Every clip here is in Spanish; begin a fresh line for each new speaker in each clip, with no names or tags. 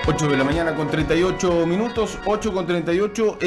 8 de la mañana con 38 minutos, 8 con 38.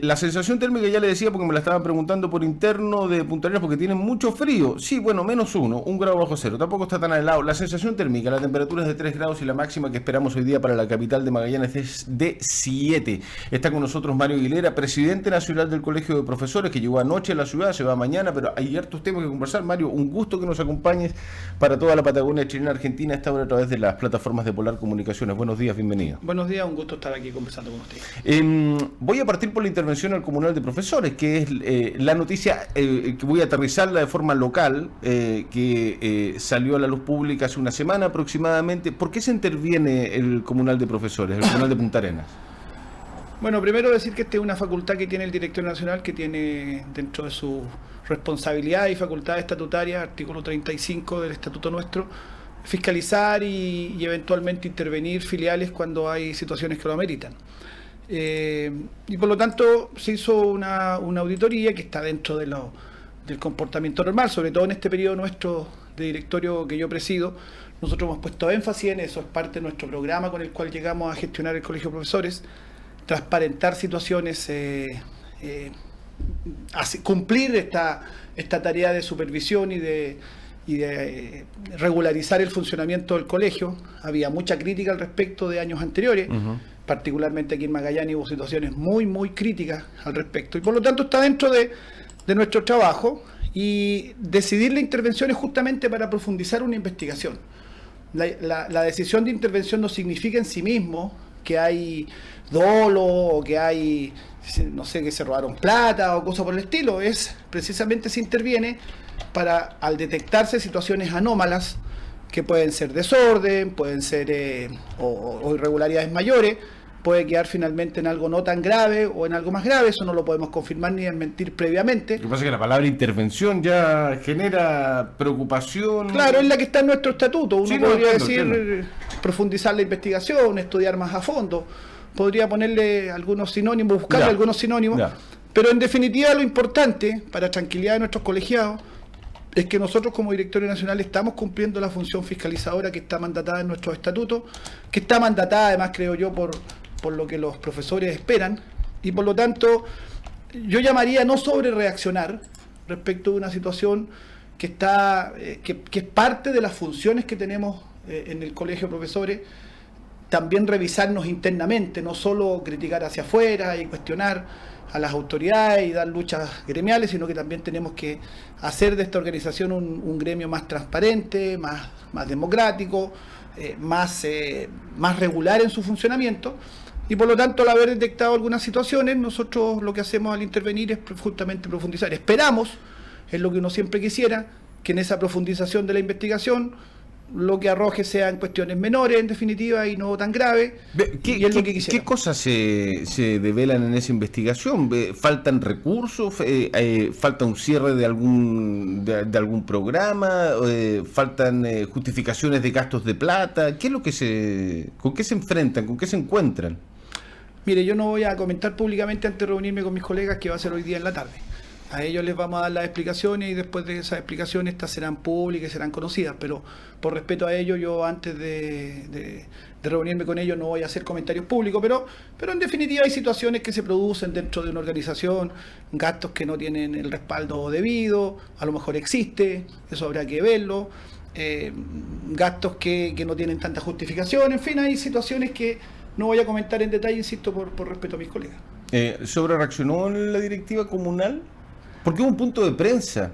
La sensación térmica ya le decía porque me la estaban preguntando por interno de Punta Arenas porque tiene mucho frío. Sí, bueno, -1 grado bajo cero. Tampoco está tan helado. La sensación térmica, la temperatura es de 3 grados y la máxima que esperamos hoy día para la capital de Magallanes es de 7. Está con nosotros Mario Aguilera, presidente nacional del Colegio de Profesores, que llegó anoche a la ciudad, se va mañana, pero hay hartos temas que conversar. Mario, un gusto que nos acompañes para toda la Patagonia chilena argentina a esta hora a través de las plataformas de Polar Comunicaciones. Buenos días, bienvenido.
Buenos días, un gusto estar aquí conversando con usted.
Voy a partir por la intervención al Comunal de Profesores, que es la noticia que voy a aterrizarla de forma local, que salió a la luz pública hace una semana aproximadamente. ¿Por qué se interviene el Comunal de Profesores, el Comunal de Punta Arenas?
Bueno, primero decir que esta es una facultad que tiene el Directorio Nacional, que tiene dentro de su responsabilidad y facultad estatutaria, artículo 35 del estatuto nuestro, fiscalizar y eventualmente intervenir filiales cuando hay situaciones que lo ameritan. Y por lo tanto se hizo una auditoría que está dentro de del comportamiento normal, sobre todo en este periodo nuestro de directorio que yo presido. Nosotros hemos puesto énfasis en eso, es parte de nuestro programa con el cual llegamos a gestionar el Colegio de Profesores, transparentar situaciones, cumplir esta tarea de supervisión y de regularizar el funcionamiento del colegio. Había mucha crítica al respecto de años anteriores, particularmente aquí en Magallanes hubo situaciones muy críticas al respecto, y por lo tanto está dentro de nuestro trabajo, y decidir la intervención es justamente para profundizar una investigación. La decisión de intervención no significa en sí mismo que hay dolo o que hay, no sé, que se robaron plata o cosas por el estilo. Es precisamente se interviene para, al detectarse situaciones anómalas que pueden ser desorden, pueden ser o irregularidades mayores, puede quedar finalmente en algo no tan grave o en algo más grave. Eso no lo podemos confirmar ni desmentir previamente.
Lo que pasa es que la palabra intervención ya genera preocupación.
Claro, es la que está en nuestro estatuto. Uno podría decir
entiendo.
Profundizar la investigación, estudiar más a fondo. Podría ponerle algunos sinónimos, buscarle algunos sinónimos. Pero en definitiva lo importante, para tranquilidad de nuestros colegiados, es que nosotros como Directorio Nacional estamos cumpliendo la función fiscalizadora que está mandatada en nuestros estatutos, que está mandatada además, creo yo, por lo que los profesores esperan, y por lo tanto yo llamaría a no sobre reaccionar respecto de una situación que está que es parte de las funciones que tenemos en el Colegio de Profesores. También revisarnos internamente, no solo criticar hacia afuera y cuestionar a las autoridades y dar luchas gremiales, sino que también tenemos que hacer de esta organización un gremio más transparente, más democrático, más regular en su funcionamiento. Y por lo tanto, al haber detectado algunas situaciones, nosotros lo que hacemos al intervenir es justamente profundizar. Esperamos, es lo que uno siempre quisiera, que en esa profundización de la investigación lo que arroje sean cuestiones menores, en definitiva, y no tan graves.
¿Qué cosas se develan en esa investigación? ¿Faltan recursos? ¿Falta un cierre de algún programa? ¿Faltan justificaciones de gastos de plata? ¿Qué es lo que con qué se enfrentan? ¿Con qué se encuentran?
Mire, yo no voy a comentar públicamente antes de reunirme con mis colegas, que va a ser hoy día en la tarde. A ellos les vamos a dar las explicaciones y después de esas explicaciones estas serán públicas y serán conocidas, pero por respeto a ellos, yo antes de reunirme con ellos no voy a hacer comentarios públicos, pero en definitiva hay situaciones que se producen dentro de una organización, gastos que no tienen el respaldo debido, a lo mejor existe, eso habrá que verlo, gastos que no tienen tanta justificación, en fin, hay situaciones que no voy a comentar en detalle, insisto, por respeto a mis colegas.
¿Sobre reaccionó la directiva comunal? Porque hubo un punto de prensa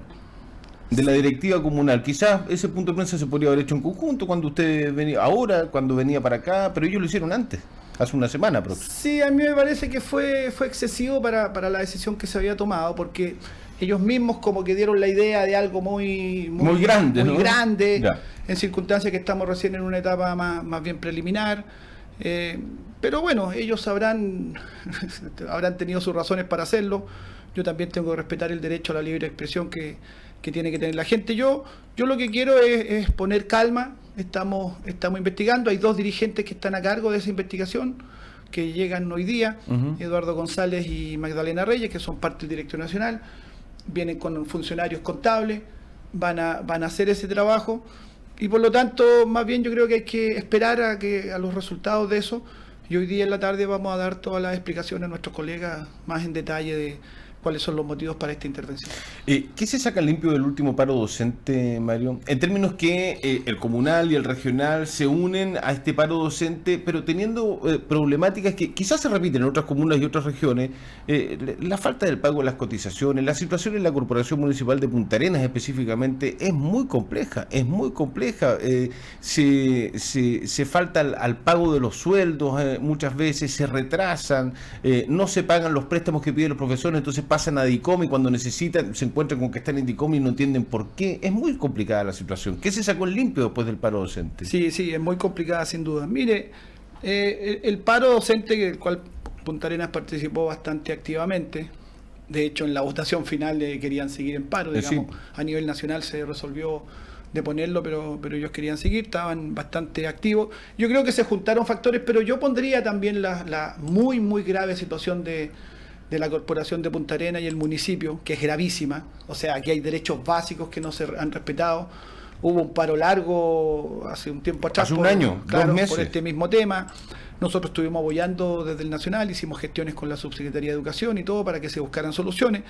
de la directiva comunal. Quizás ese punto de prensa se podría haber hecho en conjunto cuando usted venía, ahora, cuando venía para acá, pero ellos lo hicieron antes, hace una semana aproximadamente.
Sí, a mí me parece que fue excesivo para la decisión que se había tomado, porque ellos mismos como que dieron la idea de algo muy grande, muy grande, en circunstancias que estamos recién en una etapa más bien preliminar. Pero bueno, ellos habrán tenido sus razones para hacerlo. Yo también tengo que respetar el derecho a la libre expresión que tiene que tener la gente. Yo lo que quiero es poner calma. Estamos investigando. Hay 2 dirigentes que están a cargo de esa investigación, que llegan hoy día, Eduardo González y Magdalena Reyes, que son parte del Directorio Nacional. Vienen con funcionarios contables, van a hacer ese trabajo. Y por lo tanto, más bien yo creo que hay que esperar a los resultados de eso. Y hoy día en la tarde vamos a dar todas las explicaciones a nuestros colegas más en detalle de cuáles son los motivos para esta intervención.
¿Qué se saca limpio del último paro docente, Mario? En términos que el comunal y el regional se unen a este paro docente, pero teniendo problemáticas que quizás se repiten en otras comunas y otras regiones, la falta del pago de las cotizaciones, la situación en la Corporación Municipal de Punta Arenas específicamente es muy compleja, se falta al pago de los sueldos, muchas veces se retrasan, no se pagan los préstamos que piden los profesores, entonces pasan a DICOM y cuando necesitan se encuentran con que están en DICOM y no entienden por qué. Es muy complicada la situación. ¿Qué se sacó en limpio después del paro docente?
Sí, es muy complicada sin duda. Mire, el paro docente, del cual Punta Arenas participó bastante activamente, de hecho en la votación final querían seguir en paro, digamos, sí. A nivel nacional se resolvió de ponerlo, pero ellos querían seguir, estaban bastante activos. Yo creo que se juntaron factores, pero yo pondría también la muy, muy grave situación de la Corporación de Punta Arenas y el municipio, que es gravísima. O sea, aquí hay derechos básicos que no se han respetado. Hubo un paro largo hace un tiempo atrás.
Hace un año, claro, 2 meses.
Por este mismo tema. Nosotros estuvimos apoyando desde el Nacional, hicimos gestiones con la Subsecretaría de Educación y todo para que se buscaran soluciones.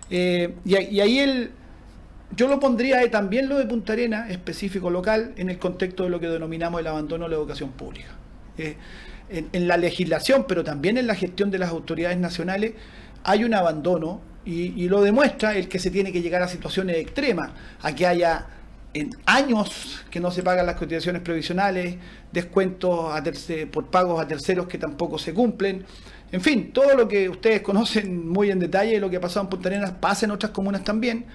Y ahí yo lo pondría también lo de Punta Arenas, específico local, en el contexto de lo que denominamos el abandono de la educación pública. En la legislación, pero también en la gestión de las autoridades nacionales, hay un abandono y lo demuestra el que se tiene que llegar a situaciones extremas, a que haya en años que no se pagan las cotizaciones previsionales, descuentos por pagos a terceros que tampoco se cumplen. En fin, todo lo que ustedes conocen muy en detalle, lo que ha pasado en Punta Arenas, pasa en otras comunas también.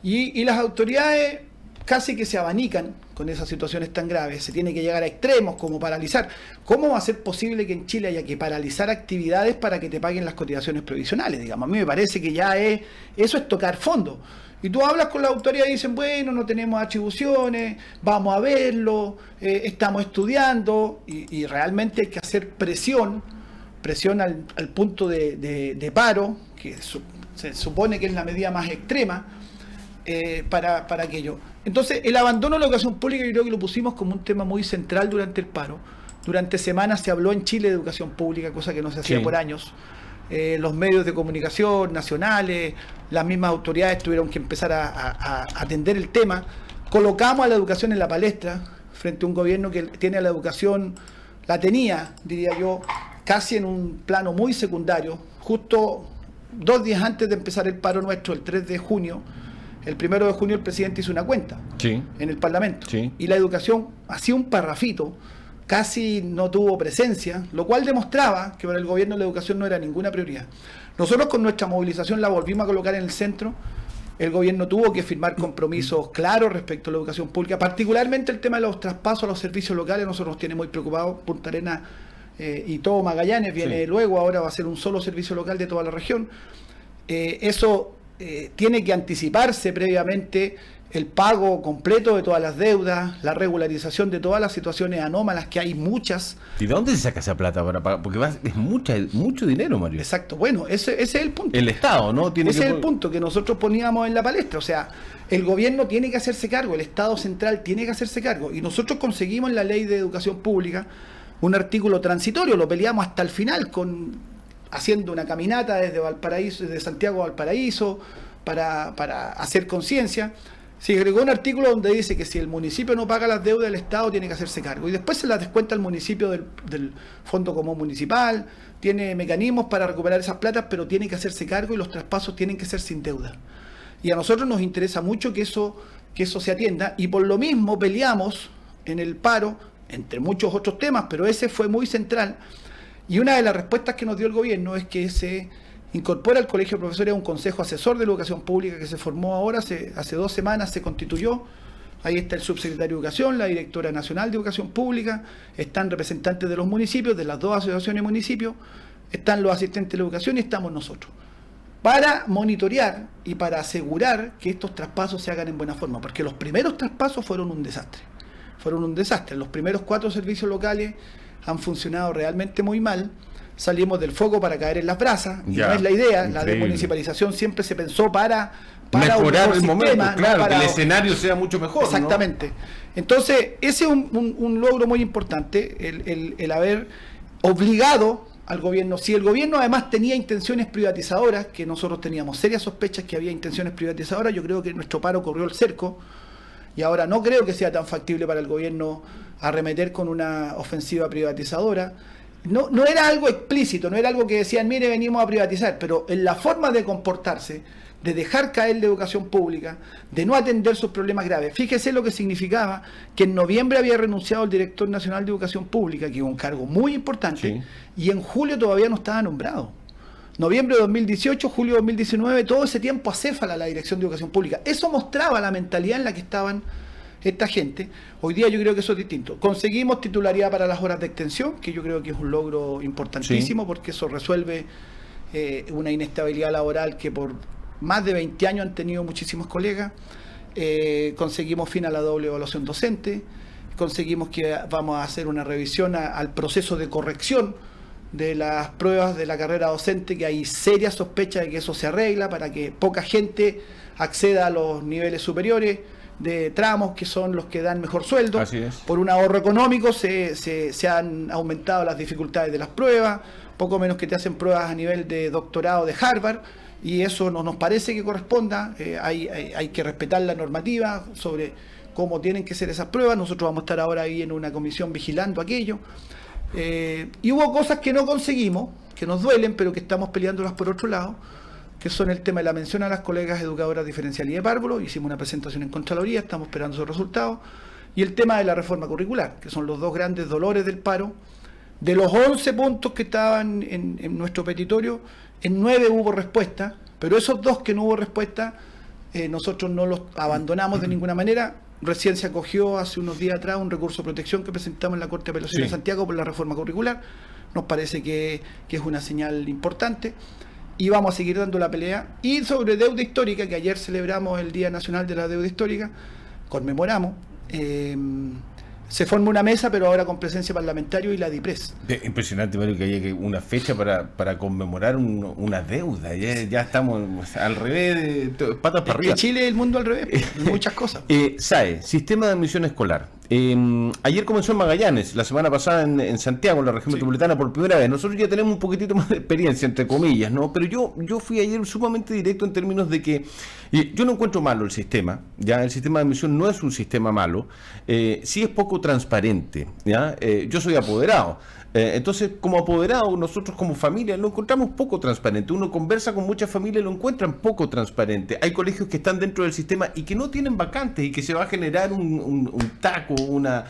Y las autoridades casi que se abanican con esas situaciones tan graves. Se tiene que llegar a extremos como paralizar. ¿Cómo va a ser posible que en Chile haya que paralizar actividades para que te paguen las cotizaciones previsionales? Digamos, a mí me parece que ya eso es tocar fondo. Y tú hablas con la autoridad y dicen, bueno, no tenemos atribuciones, vamos a verlo, estamos estudiando, y realmente hay que hacer presión al punto de paro, que se supone que es la medida más extrema, para aquello. Entonces, el abandono de la educación pública yo creo que lo pusimos como un tema muy central durante el paro. Durante semanas se habló en Chile de educación pública, cosa que no se hacía por años. Los medios de comunicación nacionales, las mismas autoridades tuvieron que empezar a atender el tema. Colocamos a la educación en la palestra frente a un gobierno que tiene a la educación, la tenía, diría yo, casi en un plano muy secundario. Justo 2 días antes de empezar el paro nuestro, el 3 de junio, el 1 de junio el presidente hizo una cuenta en el Parlamento. Y la educación hacía un parrafito, casi no tuvo presencia, lo cual demostraba que para el gobierno la educación no era ninguna prioridad. Nosotros con nuestra movilización la volvimos a colocar en el centro. El gobierno tuvo que firmar compromisos claros respecto a la educación pública, particularmente el tema de los traspasos a los servicios locales. Nosotros nos tiene muy preocupados. Punta Arenas y todo Magallanes viene luego, ahora va a ser un solo servicio local de toda la región. Eso tiene que anticiparse previamente el pago completo de todas las deudas, la regularización de todas las situaciones anómalas, que hay muchas.
¿Y de dónde se saca esa plata para pagar? Porque es mucho dinero, Mario.
Exacto, bueno, ese es el punto.
El Estado, ¿no?
Ese es el punto que nosotros poníamos en la palestra. O sea, el gobierno tiene que hacerse cargo, el Estado central tiene que hacerse cargo. Y nosotros conseguimos en la Ley de Educación Pública un artículo transitorio, lo peleamos hasta el final, haciendo una caminata desde Valparaíso, desde Santiago a Valparaíso, para hacer conciencia. Se agregó un artículo donde dice que si el municipio no paga las deudas, el Estado tiene que hacerse cargo. Y después se las descuenta el municipio del Fondo Común Municipal, tiene mecanismos para recuperar esas platas, pero tiene que hacerse cargo y los traspasos tienen que ser sin deuda. Y a nosotros nos interesa mucho que eso se atienda, y por lo mismo peleamos en el paro, entre muchos otros temas, pero ese fue muy central. Y una de las respuestas que nos dio el gobierno es que se incorpora al Colegio de Profesores a un consejo asesor de la educación pública que se formó ahora, hace 2 semanas se constituyó. Ahí está el subsecretario de Educación, la directora nacional de Educación Pública, están representantes de los municipios, de las 2 asociaciones de municipios, están los asistentes de educación y estamos nosotros, para monitorear y para asegurar que estos traspasos se hagan en buena forma, porque los primeros traspasos fueron un desastre. Los primeros 4 servicios locales han funcionado realmente muy mal. Salimos del foco para caer en las brasas, y no es la idea. La desmunicipalización siempre se pensó para para
mejorar el momento, claro,
para
que el escenario sea mucho mejor.
Exactamente. ¿No? Entonces, ese es un logro muy importante, el haber obligado al gobierno. Si el gobierno además tenía intenciones privatizadoras, que nosotros teníamos serias sospechas que había intenciones privatizadoras, yo creo que nuestro paro corrió el cerco, y ahora no creo que sea tan factible para el gobierno arremeter con una ofensiva privatizadora. No era algo explícito, no era algo que decían, mire, venimos a privatizar, pero en la forma de comportarse, de dejar caer la educación pública, de no atender sus problemas graves. Fíjese lo que significaba que en noviembre había renunciado el director nacional de educación pública, que es un cargo muy importante, y en julio todavía no estaba nombrado. Noviembre de 2018, julio de 2019, todo ese tiempo acéfala la dirección de educación pública. Eso mostraba la mentalidad en la que estaban esta gente. Hoy día yo creo que eso es distinto. Conseguimos titularidad para las horas de extensión, que yo creo que es un logro importantísimo, porque eso resuelve una inestabilidad laboral que por más de 20 años han tenido muchísimos colegas. Conseguimos fin a la doble evaluación docente, conseguimos que vamos a hacer una revisión al proceso de corrección de las pruebas de la carrera docente, que hay serias sospechas de que eso se arregla para que poca gente acceda a los niveles superiores de tramos, que son los que dan mejor sueldo.
Así es.
Por un ahorro económico se han aumentado las dificultades de las pruebas, poco menos que te hacen pruebas a nivel de doctorado de Harvard, y eso no nos parece que corresponda. Hay que respetar la normativa sobre cómo tienen que ser esas pruebas. Nosotros vamos a estar ahora ahí en una comisión vigilando aquello. Y hubo cosas que no conseguimos, que nos duelen, pero que estamos peleándolas por otro lado, que son el tema de la mención a las colegas educadoras diferencial y de párvulo. Hicimos una presentación en Contraloría, estamos esperando sus resultados. Y el tema de la reforma curricular, que son los dos grandes dolores del paro. De los 11 puntos que estaban en nuestro petitorio, en 9 hubo respuesta, pero esos 2 que no hubo respuesta, nosotros no los abandonamos de ninguna manera. Recién se acogió hace unos días atrás un recurso de protección que presentamos en la Corte de Apelaciones de Santiago por la reforma curricular. Nos parece que es una señal importante y vamos a seguir dando la pelea. Y sobre deuda histórica, que ayer celebramos el Día Nacional de la Deuda Histórica, conmemoramos, se forma una mesa, pero ahora con presencia parlamentaria y la DIPRES.
Impresionante, Mario, que haya una fecha para conmemorar una deuda. Ya estamos al revés, patas para arriba.
En Chile el mundo al revés, muchas cosas.
SAE, Sistema de Admisión Escolar. Ayer comenzó en Magallanes, la semana pasada en Santiago, en la región metropolitana, por primera vez. Nosotros ya tenemos un poquitito más de experiencia, entre comillas, ¿no? Pero yo fui ayer sumamente directo en términos de que yo no encuentro malo el sistema, ¿ya? El sistema de admisión no es un sistema malo, sí es poco transparente, ¿ya? Yo soy apoderado. Entonces, como apoderado, nosotros como familia lo encontramos poco transparente. Uno conversa con muchas familias y lo encuentran poco transparente. Hay colegios que están dentro del sistema y que no tienen vacantes y que se va a generar un taco, una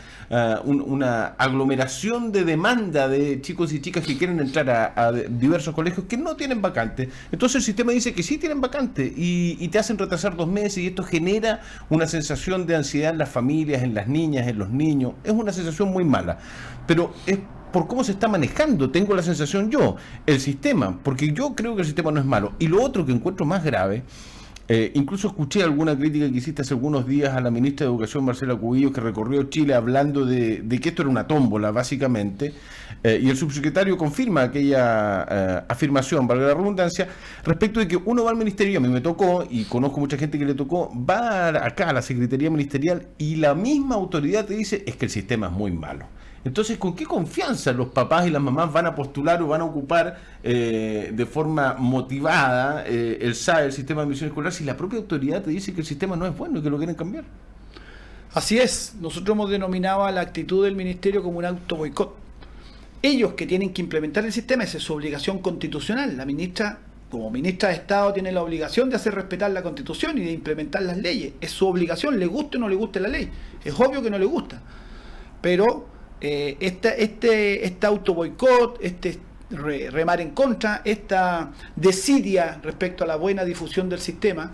aglomeración de demanda de chicos y chicas que quieren entrar a diversos colegios que no tienen vacantes. Entonces el sistema dice que sí tienen vacantes y te hacen retrasar 2 meses, y esto genera una sensación de ansiedad en las familias, en las niñas, en los niños. Es una sensación muy mala, pero es por cómo se está manejando, tengo la sensación yo, el sistema, porque yo creo que el sistema no es malo. Y lo otro que encuentro más grave, incluso escuché alguna crítica que hiciste hace algunos días a la ministra de Educación, Marcela Cubillos, que recorrió Chile hablando de que esto era una tómbola, básicamente, y el subsecretario confirma aquella afirmación, valga la redundancia, respecto de que uno va al ministerio, a mí me tocó, y conozco mucha gente que le tocó, va acá a la Secretaría Ministerial, y la misma autoridad te dice, es que el sistema es muy malo. Entonces, ¿con qué confianza los papás y las mamás van a postular o van a ocupar de forma motivada el SAE, el sistema de admisión escolar, si la propia autoridad te dice que el sistema no es bueno y que lo quieren cambiar?
Así es, nosotros hemos denominado la actitud del ministerio como un auto boicot. Ellos que tienen que implementar el sistema, esa es su obligación constitucional. La ministra, como ministra de Estado, tiene la obligación de hacer respetar la Constitución y de implementar las leyes. Es su obligación, le guste o no le guste la ley. Es obvio que no le gusta, pero este auto boicot, remar en contra, esta desidia respecto a la buena difusión del sistema.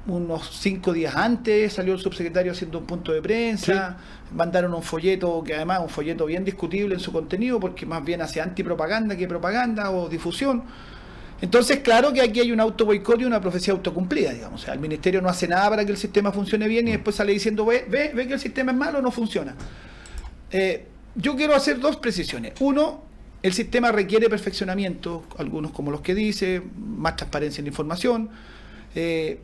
Unos 5 días antes salió el subsecretario haciendo un punto de prensa, mandaron un folleto, que además es un folleto bien discutible en su contenido, porque más bien hace antipropaganda que propaganda o difusión. Entonces, claro que aquí hay un auto boicot y una profecía autocumplida, digamos. O sea, el ministerio no hace nada para que el sistema funcione bien y después sale diciendo, ve que el sistema es malo o no funciona. Yo quiero hacer 2 precisiones. Uno, el sistema requiere perfeccionamiento, algunos como los que dice, más transparencia en la información.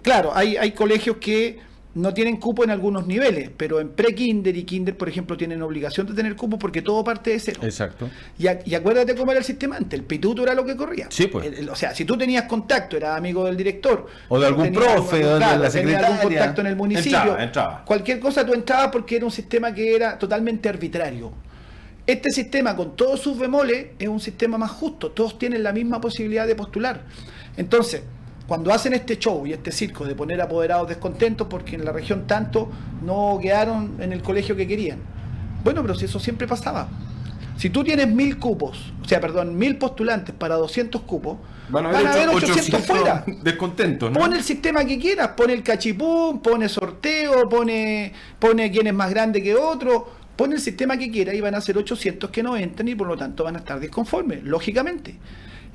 Claro, hay colegios que no tienen cupo en algunos niveles, pero en pre-kinder y kinder, por ejemplo, tienen obligación de tener cupo porque todo parte de cero.
Exacto.
Y acuérdate cómo era el sistema antes, el pituto era lo que corría.
Sí, pues.
O sea, si tú tenías contacto, eras amigo del director.
O de algún profe, o de la secretaria.
Tenías algún contacto en el municipio.
Entraba.
Cualquier cosa tú entrabas porque era un sistema que era totalmente arbitrario. Este sistema, con todos sus bemoles, es un sistema más justo. Todos tienen la misma posibilidad de postular. Entonces, cuando hacen este show y este circo de poner apoderados descontentos porque en la región tanto no quedaron en el colegio que querían. Bueno, pero si eso siempre pasaba. Si tú tienes 1000 cupos, o sea, perdón, 1000 postulantes para 200 cupos, van a haber 800 fuera.
Descontentos, ¿no?
Pon el sistema que quieras, pon el cachipún, pone sorteo, pone quién es más grande que otro, pon el sistema que quieras y van a ser 800 que no entran y por lo tanto van a estar disconformes, lógicamente.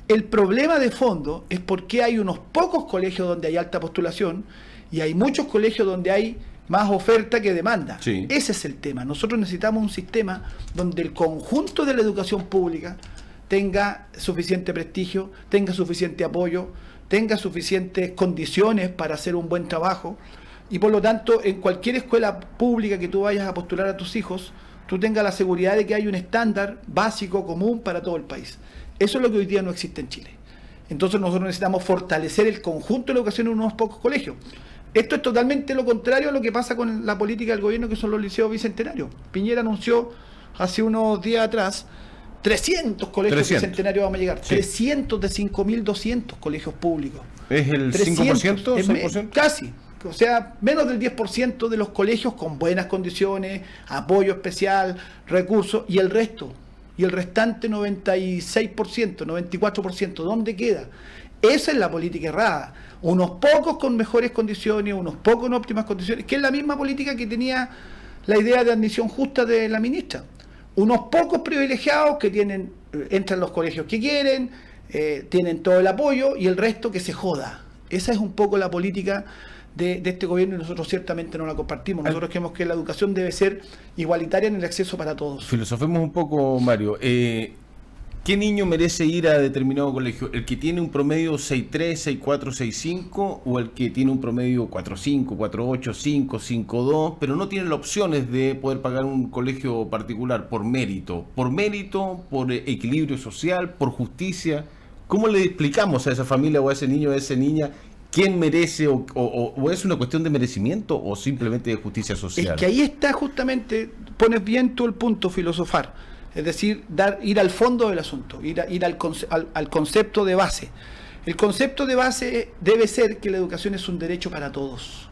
El problema de fondo es porque hay unos pocos colegios donde hay alta postulación y hay muchos colegios donde hay más oferta que demanda.
Sí.
Ese es el tema. Nosotros necesitamos un sistema donde el conjunto de la educación pública tenga suficiente prestigio, tenga suficiente apoyo, tenga suficientes condiciones para hacer un buen trabajo y por lo tanto en cualquier escuela pública que tú vayas a postular a tus hijos, tú tengas la seguridad de que hay un estándar básico común para todo el país. Eso es lo que hoy día no existe en Chile. Entonces nosotros necesitamos fortalecer el conjunto de la educación en unos pocos colegios. Esto es totalmente lo contrario a lo que pasa con la política del gobierno, que son los liceos bicentenarios. Piñera anunció hace unos días atrás 300 colegios bicentenarios vamos a llegar. Sí. 300 de 5.200 colegios públicos.
¿Es el 5%? ¿6%?
Casi. O sea, menos del 10% de los colegios con buenas condiciones, apoyo especial, recursos, y el resto. Y el restante 96%, 94%, ¿dónde queda? Esa es la política errada. Unos pocos con mejores condiciones, unos pocos en óptimas condiciones, que es la misma política que tenía la idea de admisión justa de la ministra. Unos pocos privilegiados que entran a los colegios que quieren, tienen todo el apoyo, y el resto que se joda. Esa es un poco la política de este gobierno y nosotros ciertamente no la compartimos. Nosotros creemos que la educación debe ser igualitaria en el acceso para todos.
Filosofemos un poco, Mario. ¿Qué niño merece ir a determinado colegio? ¿El que tiene un promedio 6.3, 6.4, 6.5 o el que tiene un promedio 4.5, 4.8, 5, 5.2, pero no tiene las opciones de poder pagar un colegio particular por mérito? ¿Por mérito, por equilibrio social, por justicia? ¿Cómo le explicamos a esa familia o a ese niño o a esa niña quién merece o es una cuestión de merecimiento o simplemente de justicia social?
Es que ahí está justamente, pones bien tú el punto, filosofar. Es decir, ir al fondo del asunto, ir al concepto de base. El concepto de base debe ser que la educación es un derecho para todos.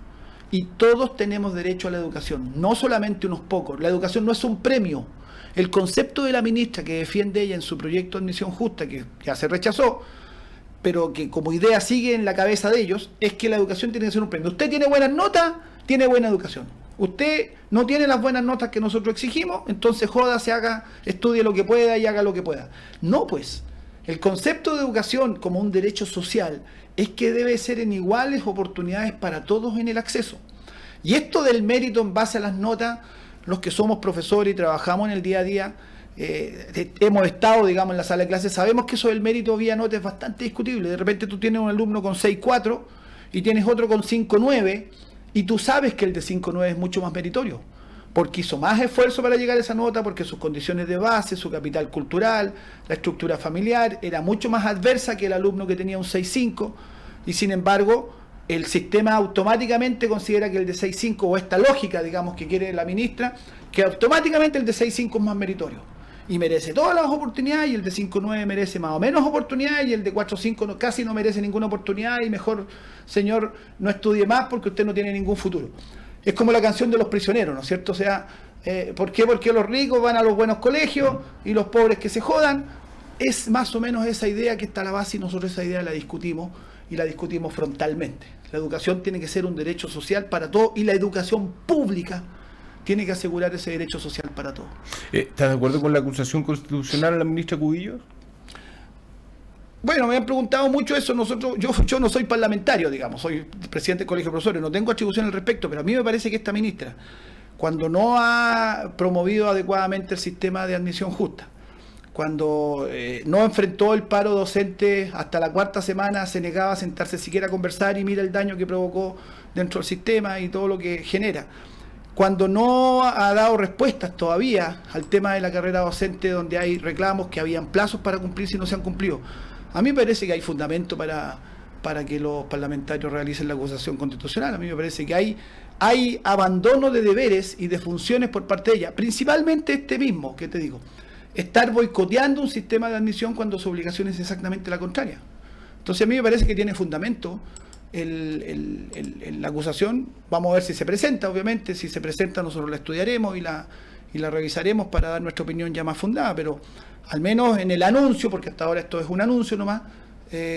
Y todos tenemos derecho a la educación, no solamente unos pocos. La educación no es un premio. El concepto de la ministra que defiende ella en su proyecto de admisión justa, que ya se rechazó, pero que como idea sigue en la cabeza de ellos, es que la educación tiene que ser un premio. Usted tiene buenas notas, tiene buena educación. Usted no tiene las buenas notas que nosotros exigimos, entonces jódase, estudie lo que pueda y haga lo que pueda. No, pues, el concepto de educación como un derecho social es que debe ser en iguales oportunidades para todos en el acceso. Y esto del mérito en base a las notas, los que somos profesores y trabajamos en el día a día, hemos estado, digamos, en la sala de clases, sabemos que eso del mérito vía nota es bastante discutible. De repente tú tienes un alumno con 6.4 y tienes otro con 5.9 y tú sabes que el de 5.9 es mucho más meritorio, porque hizo más esfuerzo para llegar a esa nota, porque sus condiciones de base, su capital cultural, la estructura familiar, era mucho más adversa que el alumno que tenía un 6.5, y sin embargo, el sistema automáticamente considera que el de 6.5, o esta lógica, digamos, que quiere la ministra, que automáticamente el de 6.5 es más meritorio, y merece todas las oportunidades, y el de 5.9 merece más o menos oportunidades, y el de 4.5 casi no merece ninguna oportunidad, y mejor, señor, no estudie más porque usted no tiene ningún futuro. Es como la canción de los prisioneros, ¿no es cierto? O sea, ¿por qué? Porque los ricos van a los buenos colegios y los pobres que se jodan. Es más o menos esa idea que está a la base, y nosotros esa idea la discutimos, y la discutimos frontalmente. La educación tiene que ser un derecho social para todos, y la educación pública tiene que asegurar ese derecho social para todos.
¿Estás de acuerdo con la acusación constitucional a la ministra Cubillos?
Bueno, me han preguntado mucho eso. Yo no soy parlamentario, digamos, soy presidente del Colegio de Profesores, no tengo atribución al respecto, pero a mí me parece que esta ministra, cuando no ha promovido adecuadamente el sistema de admisión justa, cuando no enfrentó el paro docente hasta la 4ª semana, se negaba a sentarse siquiera a conversar y mira el daño que provocó dentro del sistema y todo lo que genera. Cuando no ha dado respuestas todavía al tema de la carrera docente, donde hay reclamos que habían plazos para cumplir si no se han cumplido. A mí me parece que hay fundamento para que los parlamentarios realicen la acusación constitucional. A mí me parece que hay abandono de deberes y de funciones por parte de ella, principalmente este mismo, que te digo, estar boicoteando un sistema de admisión cuando su obligación es exactamente la contraria. Entonces a mí me parece que tiene fundamento la acusación. Vamos a ver si se presenta, obviamente. Si se presenta, nosotros la estudiaremos y la revisaremos para dar nuestra opinión ya más fundada, pero al menos en el anuncio, porque hasta ahora esto es un anuncio nomás,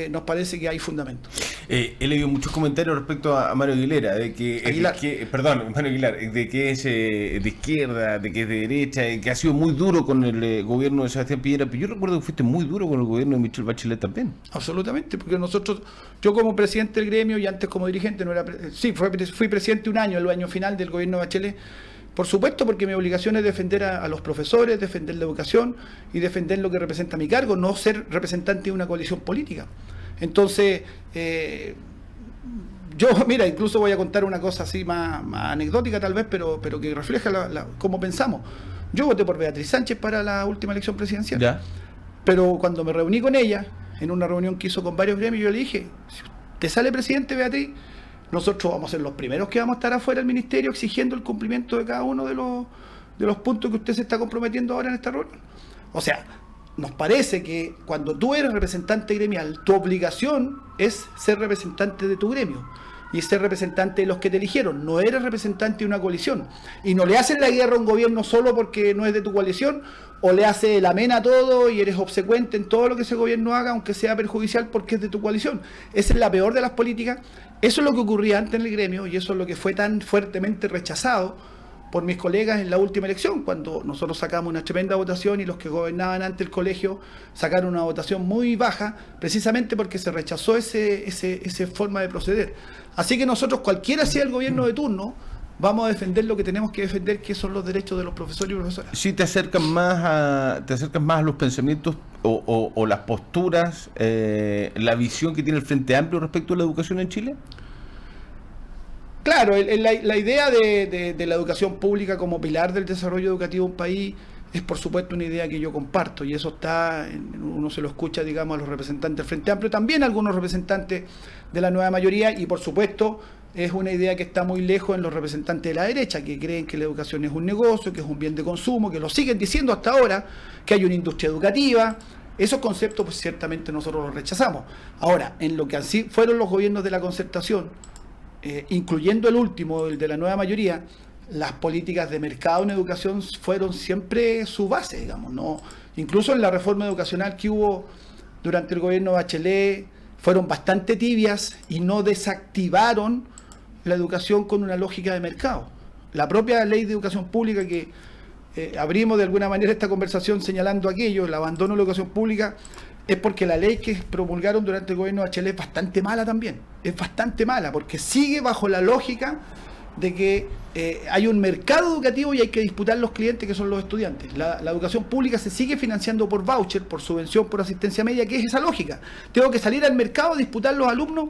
nos parece que hay fundamento.
He leído muchos comentarios respecto a Mario Aguilera, de que Mario Aguilar, de que es de izquierda, de que es de derecha, que ha sido muy duro con el gobierno de Sebastián Piñera, pero yo recuerdo que fuiste muy duro con el gobierno de Michelle Bachelet también.
Absolutamente, porque yo como presidente del gremio y antes como dirigente, fui presidente un año, el año final del gobierno de Bachelet. Por supuesto, porque mi obligación es defender a los profesores, defender la educación y defender lo que representa mi cargo, no ser representante de una coalición política. Entonces, mira, incluso voy a contar una cosa así más anecdótica tal vez, pero que refleja cómo pensamos. Yo voté por Beatriz Sánchez para la última elección presidencial. ¿Ya? Pero cuando me reuní con ella, en una reunión que hizo con varios gremios, yo le dije, si te sale presidente, Beatriz, nosotros vamos a ser los primeros que vamos a estar afuera del ministerio exigiendo el cumplimiento de cada uno de los puntos que usted se está comprometiendo ahora en esta reunión. O sea, nos parece que cuando tú eres representante gremial, tu obligación es ser representante de tu gremio y ser representante de los que te eligieron. No eres representante de una coalición y no le haces la guerra a un gobierno solo porque no es de tu coalición, o le haces el amén a todo y eres obsecuente en todo lo que ese gobierno haga, aunque sea perjudicial porque es de tu coalición. Esa es la peor de las políticas. Eso es lo que ocurría antes en el gremio y eso es lo que fue tan fuertemente rechazado por mis colegas en la última elección, cuando nosotros sacamos una tremenda votación y los que gobernaban ante el colegio sacaron una votación muy baja, precisamente porque se rechazó esa forma de proceder. Así que nosotros, cualquiera sea el gobierno de turno, vamos a defender lo que tenemos que defender, que son los derechos de los profesores y profesoras.
¿Sí te acercas más a los pensamientos o las posturas, la visión que tiene el Frente Amplio respecto a la educación en Chile?
Claro, la idea de la educación pública como pilar del desarrollo educativo de un país es por supuesto una idea que yo comparto, y eso uno se lo escucha, digamos, a los representantes del Frente Amplio, también a algunos representantes de la nueva mayoría, y por supuesto es una idea que está muy lejos en los representantes de la derecha, que creen que la educación es un negocio, que es un bien de consumo, que lo siguen diciendo hasta ahora, que hay una industria educativa. Esos conceptos pues ciertamente nosotros los rechazamos. Ahora, en lo que así fueron los gobiernos de la concertación, incluyendo el último, el de la nueva mayoría, las políticas de mercado en educación fueron siempre su base, digamos, ¿no? Incluso en la reforma educacional que hubo durante el gobierno de Bachelet, fueron bastante tibias y no desactivaron la educación con una lógica de mercado. La propia ley de educación pública, que abrimos de alguna manera esta conversación señalando aquello, el abandono de la educación pública, es porque la ley que promulgaron durante el gobierno de Bachelet es bastante mala también. Es bastante mala porque sigue bajo la lógica de que hay un mercado educativo y hay que disputar los clientes, que son los estudiantes. La educación pública se sigue financiando por voucher, por subvención, por asistencia media, que es esa lógica. Tengo que salir al mercado a disputar los alumnos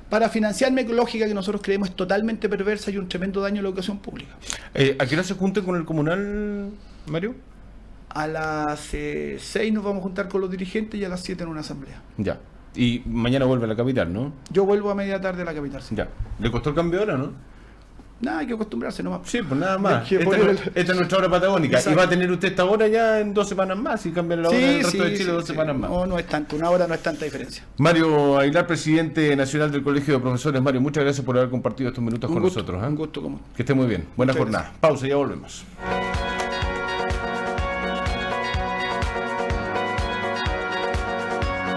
para financiarme, lógica que nosotros creemos es totalmente perversa y un tremendo daño a la educación pública.
¿A qué hora se junten con el comunal, Mario?
A las 6 nos vamos a juntar con los dirigentes y a las 7 en una asamblea.
Ya. Y mañana vuelve a la capital, ¿no?
Yo vuelvo a media tarde a la capital, sí.
Ya. ¿Le costó el cambio de hora, no?
Nada, hay que acostumbrarse nomás.
Sí, pues nada más. Esta es nuestra hora patagónica. Exacto. Y va a tener usted esta hora ya en 2 semanas más, y cambian la hora del resto de Chile 2 semanas más.
No es tanto, una hora no es tanta diferencia.
Mario Aguilar, presidente nacional del Colegio de Profesores. Mario, muchas gracias por haber compartido estos minutos con nosotros.
Un gusto, como.
Que esté muy bien. Buena jornada. Pausa, ya volvemos.